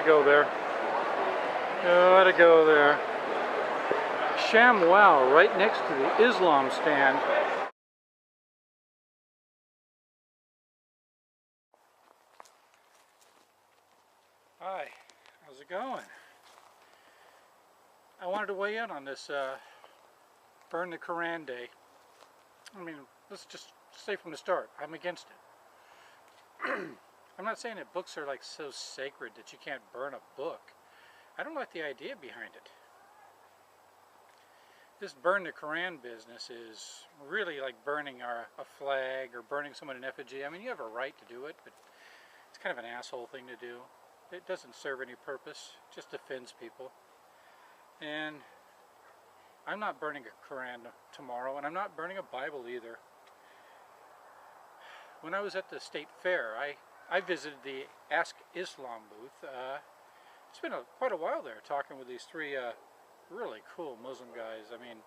go there. Gotta go there. ShamWow, right next to the Islam stand. Hi, how's it going? I wanted to weigh in on this Burn the Quran Day. I mean, let's just say from the start, I'm against it. I'm not saying that books are like so sacred that you can't burn a book. I don't like the idea behind it. This burn the Quran business is really like burning a flag or burning someone in effigy. I mean, you have a right to do it, but it's kind of an asshole thing to do. It doesn't serve any purpose, it just offends people. And I'm not burning a Quran tomorrow, and I'm not burning a Bible either. When I was at the state fair, I visited the Ask Islam booth. It's been quite a while there talking with these three really cool Muslim guys. I mean,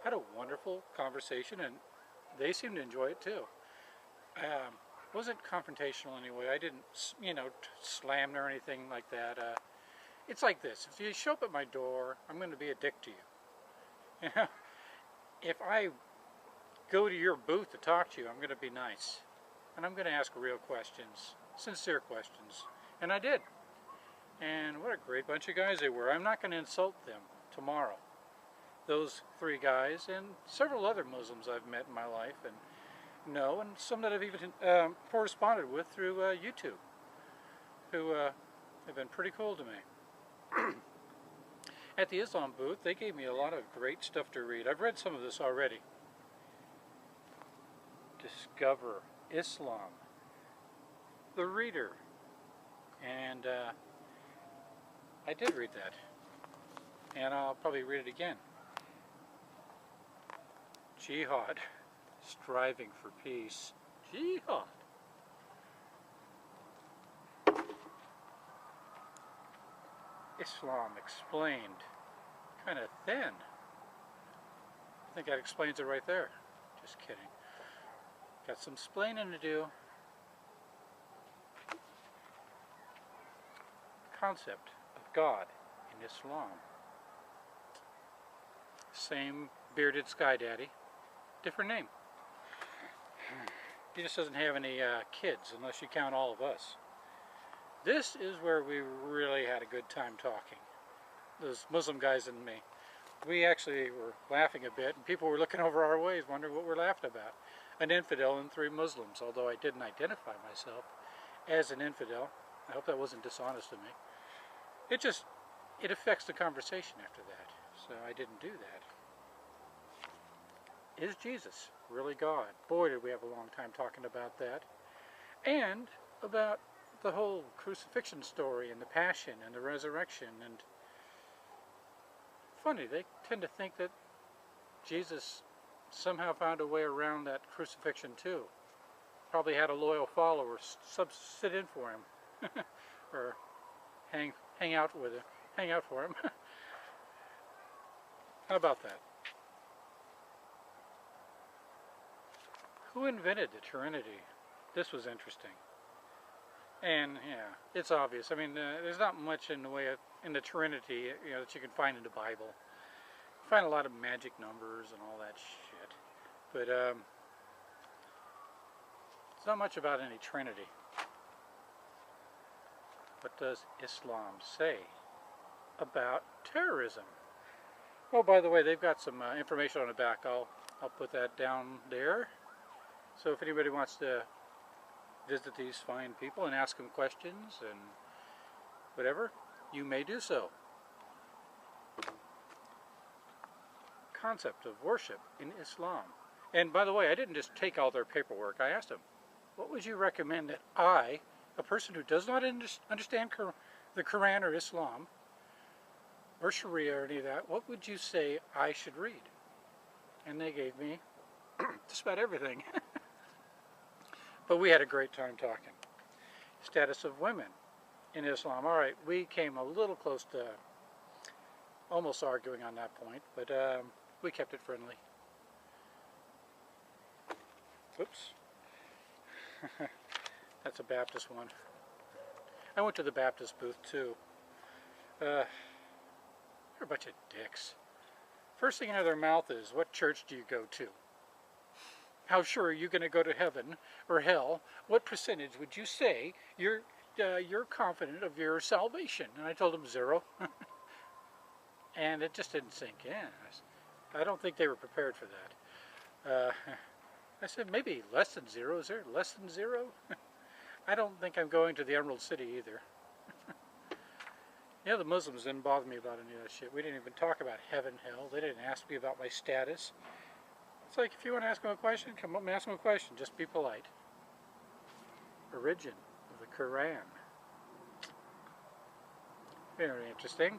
had a wonderful conversation, and they seemed to enjoy it too. Wasn't confrontational anyway. I didn't, slam or anything like that. It's like this: if you show up at my door, I'm going to be a dick to you. If I go to your booth to talk to you, I'm going to be nice, and I'm going to ask real questions, sincere questions, and I did. And what a great bunch of guys they were. I'm not going to insult them tomorrow. Those three guys and several other Muslims I've met in my life and know, and some that I've even corresponded with through YouTube, who have been pretty cool to me. At the Islam booth, they gave me a lot of great stuff to read. I've read some of this already. Discover Islam, The Reader, and I did read that, and I'll probably read it again. Jihad, Striving for Peace. Jihad. Islam Explained. Kind of thin. I think that explains it right there. Just kidding. Got some splaining to do. Concept of God in Islam. Same bearded sky daddy, different name. He just doesn't have any kids unless you count all of us. This is where we really had a good time talking. Those Muslim guys and me. We actually were laughing a bit, and people were looking over our ways wondering what we're laughing about. An infidel and three Muslims, although I didn't identify myself as an infidel. I hope that wasn't dishonest of me. It affects the conversation after that, so I didn't do that. Is Jesus really God? Boy, did we have a long time talking about that. And about the whole crucifixion story and the passion and the resurrection. And funny, they tend to think that Jesus somehow found a way around that crucifixion too. Probably had a loyal follower sit in for him or hang out for him. How about that? Who invented the Trinity? This was interesting. And yeah, it's obvious. I mean, there's not much in the way of in the Trinity, that you can find in the Bible. You find a lot of magic numbers and all that shit, but it's not much about any Trinity. What does Islam say about terrorism? Oh, by the way, they've got some information on the back. I'll put that down there. So if anybody wants to visit these fine people and ask them questions and whatever, you may do so. Concept of worship in Islam. And by the way, I didn't just take all their paperwork. I asked them, what would you recommend that I, a person who does not understand the Quran or Islam or Sharia or any of that, what would you say I should read? And they gave me just about everything. But we had a great time talking. Status of women in Islam. All right, we came a little close to almost arguing on that point, but we kept it friendly. Oops. That's a Baptist one. I went to the Baptist booth too. They're a bunch of dicks. First thing out of their mouth is, what church do you go to? How sure are you going to go to heaven or hell? What percentage would you say you're confident of your salvation? And I told them 0. And it just didn't sink in. I don't think they were prepared for that. I said, maybe less than 0. Is there less than 0? I don't think I'm going to the Emerald City either. Yeah, the Muslims didn't bother me about any of that shit. We didn't even talk about heaven, hell. They didn't ask me about my status. It's like, if you want to ask them a question, come up and ask them a question. Just be polite. Origin of the Quran. Very interesting.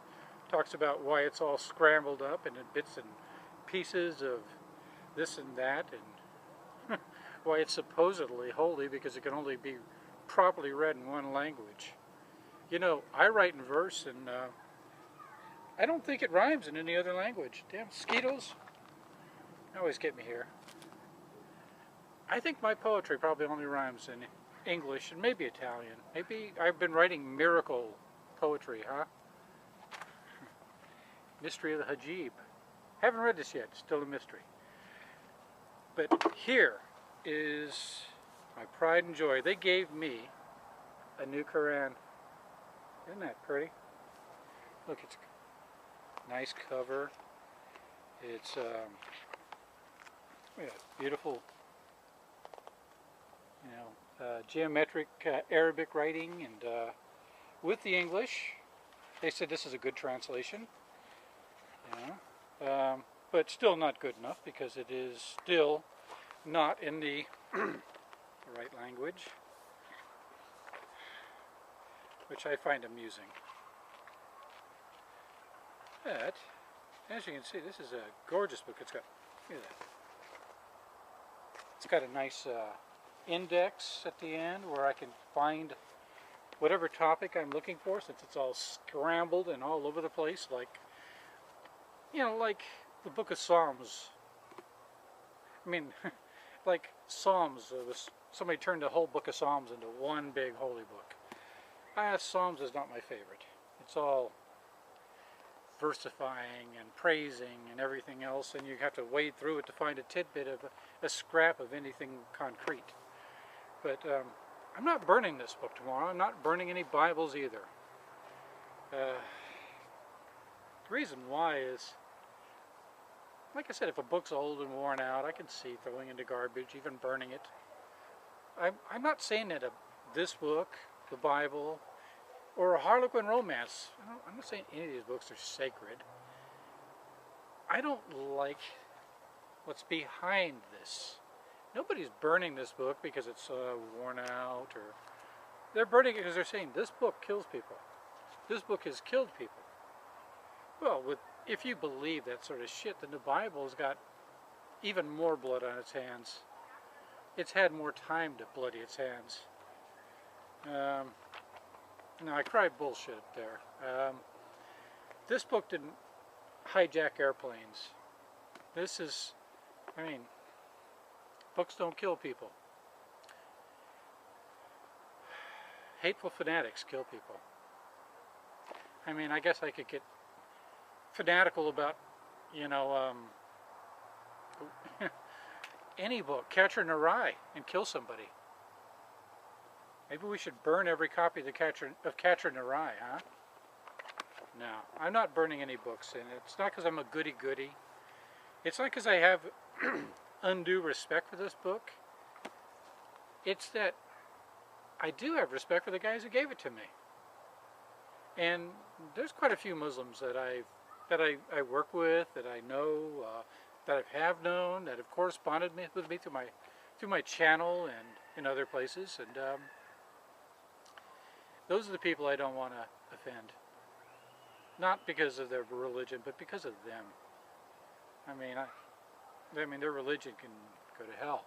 Talks about why it's all scrambled up into bits and pieces of this and that, and why it's supposedly holy because it can only be properly read in one language. You know, I write in verse, and I don't think it rhymes in any other language. Damn mosquitoes. Always get me here. I think my poetry probably only rhymes in English and maybe Italian. Maybe I've been writing miracle poetry, huh? Mystery of the Hajib. Haven't read this yet, still a mystery. But here is my pride and joy. They gave me a new Quran. Isn't that pretty? Look, it's a nice cover. It's beautiful, you know, geometric Arabic writing, and with the English. They said this is a good translation. Yeah. But still not good enough because it is still not in the right language, which I find amusing. But, as you can see, this is a gorgeous book. It's got, look at that. It's got a nice index at the end where I can find whatever topic I'm looking for, since it's all scrambled and all over the place, like, you know, like the book of Psalms. I mean, like Psalms, somebody turned the whole book of Psalms into one big holy book. Psalms is not my favorite. It's all versifying and praising and everything else, and you have to wade through it to find a tidbit of a scrap of anything concrete. But I'm not burning this book tomorrow. I'm not burning any Bibles either. The reason why is, like I said, if a book's old and worn out, I can see throwing it into garbage, even burning it. I'm not saying that this book, the Bible, or a Harlequin romance, I'm not saying any of these books are sacred. I don't like what's behind this. Nobody's burning this book because it's worn out, or they're burning it because they're saying this book kills people. This book has killed people. Well, if you believe that sort of shit, then the Bible's got even more blood on its hands. It's had more time to bloody its hands. No, I cried bullshit up there. This book didn't hijack airplanes. This is, I mean, books don't kill people. Hateful fanatics kill people. I mean, I guess I could get fanatical about, you know, any book, Catcher in the Rye, and kill somebody. Maybe we should burn every copy of Catcher in the Rye, huh? No, I'm not burning any books, and it's not because I'm a goody-goody. It's not because I have undue respect for this book. It's that I do have respect for the guys who gave it to me. And there's quite a few Muslims that I work with, that I know, that I have known, that have corresponded with me through my channel and in other places, and those are the people I don't want to offend. Not because of their religion, but because of them. I mean, their religion can go to hell,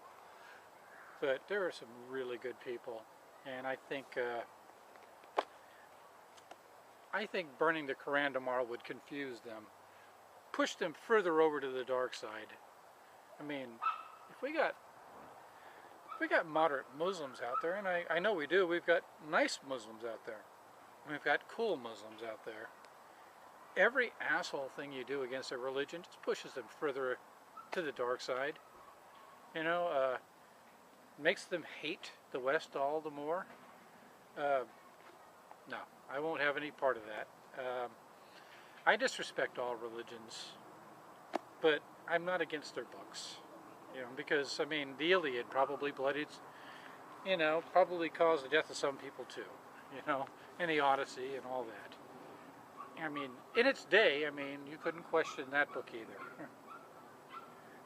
but there are some really good people, and I think burning the Quran tomorrow would confuse them, push them further over to the dark side. I mean, if we got moderate Muslims out there, and I know we do, we've got nice Muslims out there. We've got cool Muslims out there. every asshole thing you do against a religion just pushes them further to the dark side. You know, makes them hate the West all the more. No, I won't have any part of that. I disrespect all religions, but I'm not against their books. You know, because, I mean, the Iliad probably bloodied, you know, probably caused the death of some people too. You know, and the Odyssey and all that. I mean, in its day, I mean, you couldn't question that book either.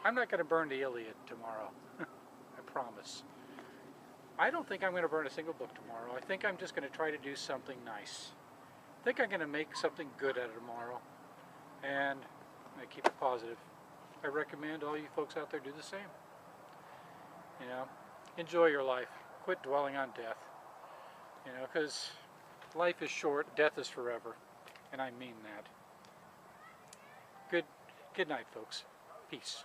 I'm not going to burn the Iliad tomorrow. I promise. I don't think I'm going to burn a single book tomorrow. I think I'm just going to try to do something nice. I think I'm going to make something good out of tomorrow. And I keep it positive. I recommend all you folks out there do the same. You know, enjoy your life. Quit dwelling on death. You know, because life is short, death is forever. And I mean that. Good night, folks. Peace.